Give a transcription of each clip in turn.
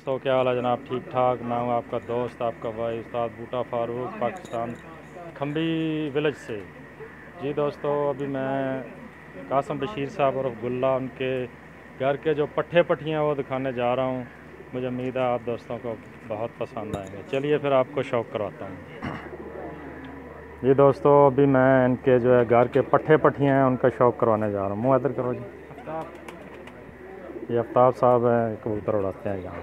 दोस्तों, क्या हाल है जनाब? ठीक ठाक। मैं हूँ आपका दोस्त, आपका भाई उस्ताद बूटा फारूक, पाकिस्तान, खम्बी विलेज से। जी दोस्तों, अभी मैं कासम बशीर साहब और गुल्ला उनके घर के जो पट्ठे पट्टियाँ वो दिखाने जा रहा हूँ। मुझे उम्मीद है आप दोस्तों को बहुत पसंद आएंगे। चलिए फिर आपको शौक़ करवाता हूँ। जी दोस्तों, अभी मैं इनके जो है घर के पट्ठे पट्टियाँ हैं उनका शौक़ करवाने जा रहा हूँ। मुँह इधर करो जी। ये आफ्ताब साहब हैं, कबूतर उड़ाते हैं यहाँ।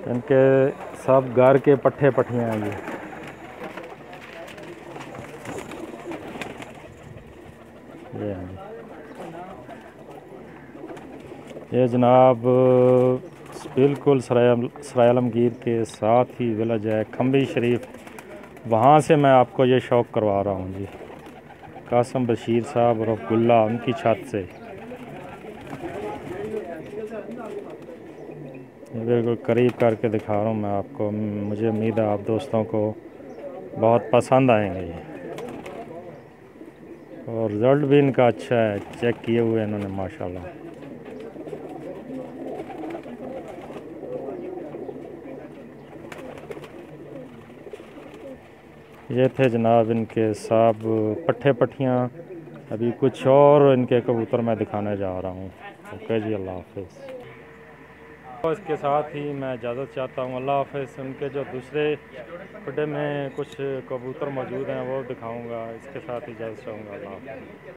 इनके सब घर के पट्ठे पट्टियाँ हैं ये हैं ये जनाब बिल्कुल सराय आलमगीर के साथ ही विलेज है खम्बी शरीफ। वहाँ से मैं आपको ये शौक़ करवा रहा हूँ जी, कासम बशीर साहब और गुल्ला उनकी छत से। बिल्कुल करीब करके दिखा रहा हूँ मैं आपको। मुझे उम्मीद है आप दोस्तों को बहुत पसंद आएंगे ये, और रिज़ल्ट भी इनका अच्छा है। चेक किए हुए इन्होंने माशाल्लाह। ये थे जनाब इनके सब पट्ठे पट्टियाँ। अभी कुछ और इनके कबूतर मैं दिखाने जा रहा हूँ। ओके जी, अल्लाह हाफिज़। तो इसके साथ ही मैं इजाज़त चाहता हूँ, अल्लाह हाफिज़। उनके जो दूसरे खड्डे में कुछ कबूतर मौजूद हैं वो दिखाऊंगा। इसके साथ ही इजाज़त चाहूँगा, अल्लाह हाफिज़।